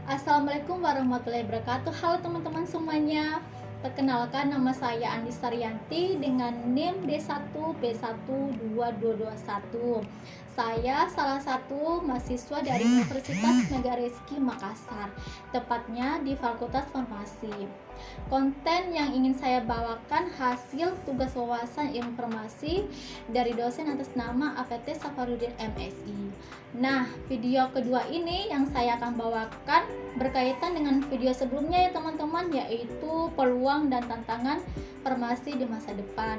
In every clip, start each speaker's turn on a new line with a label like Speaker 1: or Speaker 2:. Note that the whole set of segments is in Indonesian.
Speaker 1: Assalamualaikum warahmatullahi wabarakatuh. Halo teman-teman semuanya. Perkenalkan, nama saya Andi Saryanti dengan NIM D1B12221. Saya salah satu mahasiswa dari Universitas Megarizky Makassar, tepatnya di Fakultas Farmasi. Konten yang ingin saya bawakan hasil tugas wawasan informasi dari dosen atas nama APT Safarudin MSI. Nah, video kedua ini yang saya akan bawakan berkaitan dengan video sebelumnya ya teman-teman, yaitu peluang dan tantangan farmasi di masa depan.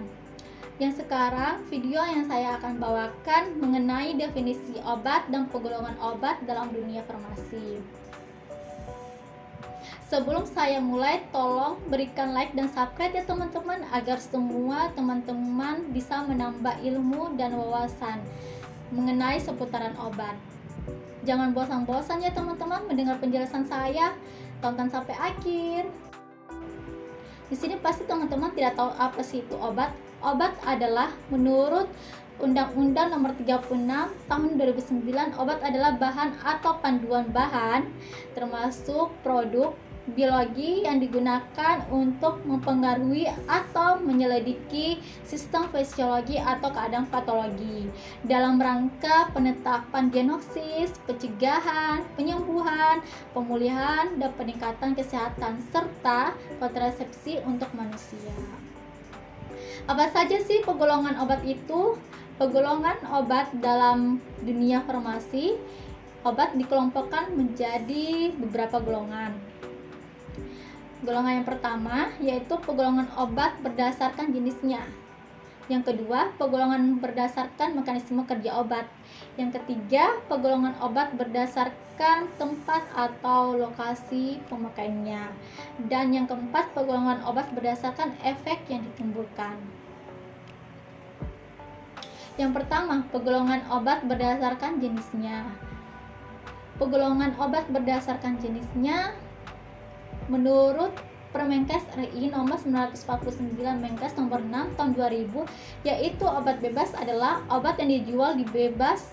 Speaker 1: Yang sekarang video yang saya akan bawakan mengenai definisi obat dan penggolongan obat dalam dunia farmasi. Sebelum saya mulai, tolong berikan like dan subscribe ya teman-teman, agar semua teman-teman bisa menambah ilmu dan wawasan mengenai seputaran obat. Jangan bosan-bosan ya teman-teman mendengar penjelasan saya, tonton sampai akhir. Di sini pasti teman-teman tidak tahu apa sih itu obat. Obat adalah menurut Undang-Undang Nomor 36 Tahun 2009, obat adalah bahan atau panduan bahan termasuk produk biologi yang digunakan untuk mempengaruhi atau menyelidiki sistem fisiologi atau keadaan patologi dalam rangka penetapan diagnosis, pencegahan, penyembuhan, pemulihan, dan peningkatan kesehatan serta kontrasepsi untuk manusia. Apa saja sih penggolongan obat itu? Penggolongan obat dalam dunia farmasi, obat dikelompokkan menjadi beberapa golongan. Golongan yang pertama yaitu penggolongan obat berdasarkan jenisnya. Yang kedua, penggolongan berdasarkan mekanisme kerja obat. Yang ketiga, penggolongan obat berdasarkan tempat atau lokasi pemakaiannya. Dan yang keempat, penggolongan obat berdasarkan efek yang ditimbulkan. Yang pertama, penggolongan obat berdasarkan jenisnya. Penggolongan obat berdasarkan jenisnya menurut Permenkes RI nomor 949 Menkes nomor 6 tahun 2000, yaitu obat bebas adalah obat yang dijual bebas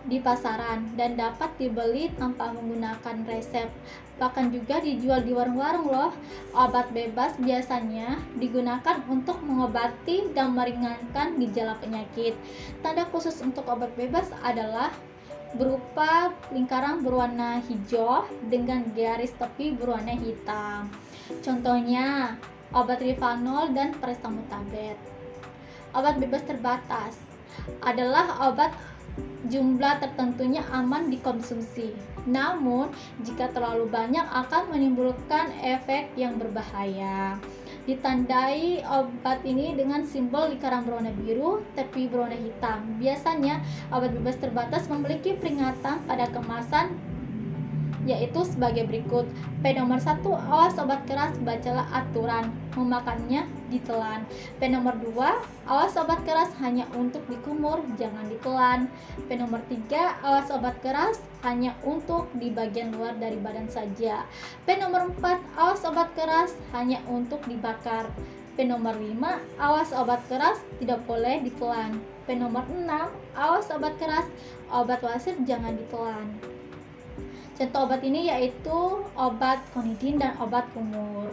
Speaker 1: di pasaran dan dapat dibeli tanpa menggunakan resep. Bahkan juga dijual di warung-warung loh. Obat bebas biasanya digunakan untuk mengobati dan meringankan gejala penyakit. Tanda khusus untuk obat bebas adalah berupa lingkaran berwarna hijau dengan garis tepi berwarna hitam. Contohnya obat Rivanol dan paracetamol tablet. Obat bebas terbatas adalah obat jumlah tertentunya aman dikonsumsi. Namun, jika terlalu banyak akan menimbulkan efek yang berbahaya. Ditandai obat ini dengan simbol lingkaran berwarna biru, tepi berwarna hitam. Biasanya, obat bebas terbatas memiliki peringatan pada kemasan yaitu sebagai berikut. P nomor 1, awas obat keras, bacalah aturan, memakannya ditelan. P nomor 2, awas obat keras hanya untuk dikumur, jangan ditelan. P nomor 3, awas obat keras hanya untuk di bagian luar dari badan saja. P nomor 4, awas obat keras hanya untuk dibakar. P nomor 5, awas obat keras tidak boleh ditelan. P nomor 6, awas obat keras, obat wasit jangan ditelan. Contoh obat ini yaitu obat konidin dan obat kumur.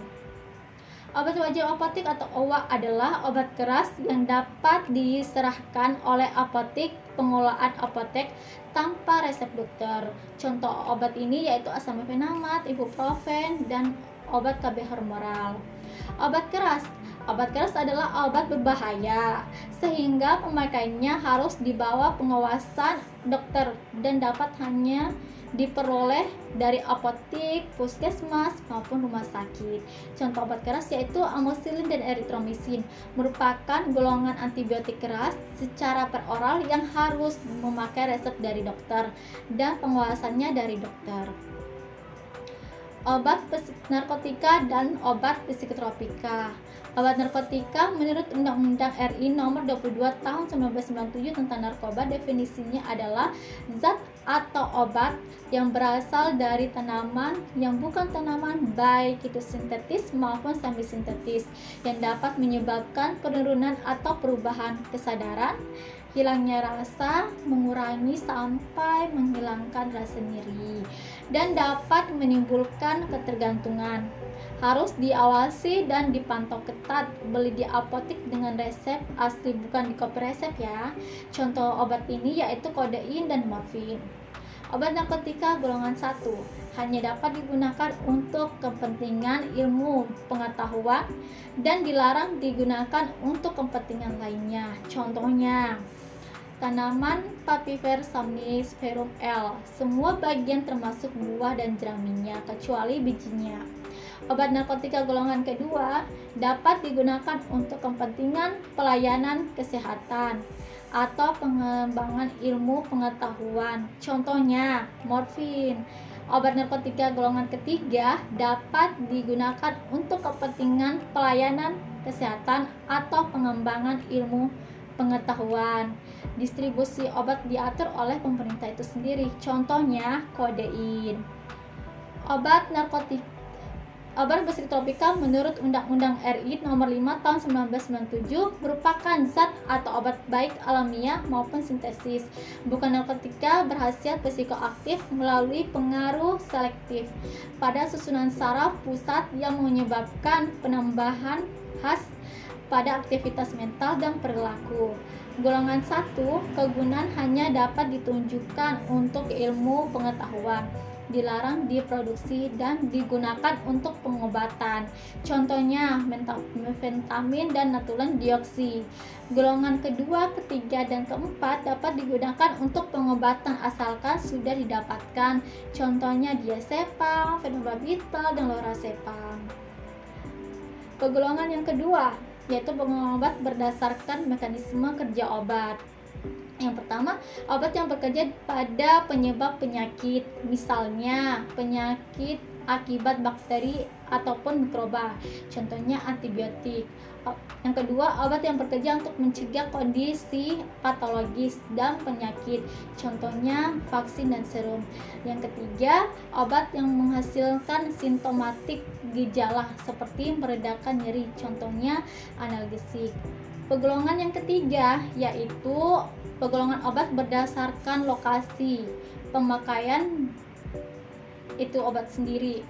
Speaker 1: Obat wajib apotik atau OWA adalah obat keras yang dapat diserahkan oleh apotek pengelolaan apotek tanpa resep dokter. Contoh obat ini yaitu asam mefenamat, ibuprofen, dan obat KB hormonal. Obat keras adalah obat berbahaya sehingga pemakaiannya harus di bawah pengawasan dokter dan dapat hanya diperoleh dari apotek, puskesmas maupun rumah sakit. Contoh obat keras yaitu amoxicillin dan erythromycin, merupakan golongan antibiotik keras secara peroral yang harus memakai resep dari dokter dan pengawasannya dari dokter. Obat narkotika dan obat psikotropika. Obat narkotika menurut Undang-Undang RI nomor 22 tahun 1997 tentang narkoba, definisinya adalah zat atau obat yang berasal dari tanaman yang bukan tanaman, baik itu sintetis maupun semi sintetis, yang dapat menyebabkan penurunan atau perubahan kesadaran, hilangnya rasa, mengurangi sampai menghilangkan rasa nyeri, dan dapat menimbulkan ketergantungan. Harus diawasi dan dipantau ketat. Beli di apotek dengan resep asli, bukan di kopi resep ya. Contoh obat ini yaitu kodein dan morfin. Obat narkotika golongan 1 hanya dapat digunakan untuk kepentingan ilmu pengetahuan dan dilarang digunakan untuk kepentingan lainnya. Contohnya, tanaman Papiver somniferum L. Semua bagian termasuk buah dan jeraminya kecuali bijinya. Obat narkotika golongan kedua dapat digunakan untuk kepentingan pelayanan kesehatan atau pengembangan ilmu pengetahuan. Contohnya, morfin. Obat narkotika golongan ketiga dapat digunakan untuk kepentingan pelayanan kesehatan atau pengembangan ilmu pengetahuan. Distribusi obat diatur oleh pemerintah itu sendiri. Contohnya, kodein. Obat psikotropika menurut Undang-Undang RI Nomor 5 Tahun 1997 merupakan zat atau obat baik alamiah maupun sintesis, bukan narkotika berkhasiat psikoaktif melalui pengaruh selektif pada susunan saraf pusat yang menyebabkan penambahan khas pada aktivitas mental dan perilaku. Golongan 1, kegunaan hanya dapat ditunjukkan untuk ilmu pengetahuan, dilarang diproduksi dan digunakan untuk pengobatan. Contohnya, methamphetamine dan natulen dioksi. Golongan kedua, ketiga, dan keempat dapat digunakan untuk pengobatan asalkan sudah didapatkan. Contohnya diazepam, fenobarbital, dan lorazepam. Golongan yang kedua yaitu pengobat berdasarkan mekanisme kerja obat. Yang pertama, obat yang bekerja pada penyebab penyakit, misalnya penyakit akibat bakteri ataupun mikroba, contohnya antibiotik. Yang kedua, obat yang bekerja untuk mencegah kondisi patologis dan penyakit, contohnya vaksin dan serum. Yang ketiga, obat yang menghasilkan simptomatik gejala seperti meredakan nyeri, contohnya analgesik. Pegolongan yang ketiga yaitu pegolongan obat berdasarkan lokasi pemakaian itu obat sendiri.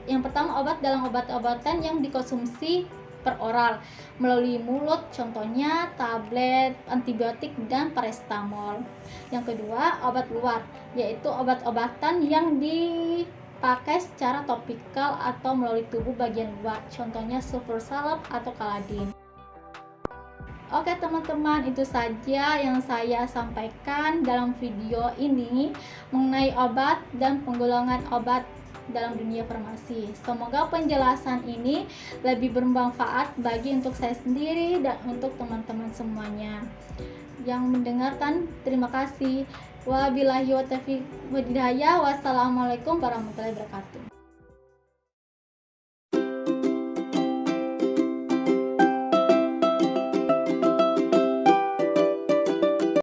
Speaker 1: Yang pertama, obat dalam obat-obatan yang dikonsumsi per oral melalui mulut, contohnya tablet antibiotik dan paracetamol. Yang kedua, obat luar, yaitu obat-obatan yang dipakai secara topikal atau melalui tubuh bagian luar, contohnya sulfur salep atau kaladin. Oke teman-teman, itu saja yang saya sampaikan dalam video ini mengenai obat dan penggolongan obat dalam dunia farmasi. Semoga penjelasan ini lebih bermanfaat bagi untuk saya sendiri dan untuk teman-teman semuanya yang mendengarkan. Terima kasih. Wabillahi wa taufiq wa hidayah. Wassalamualaikum warahmatullahi wabarakatuh.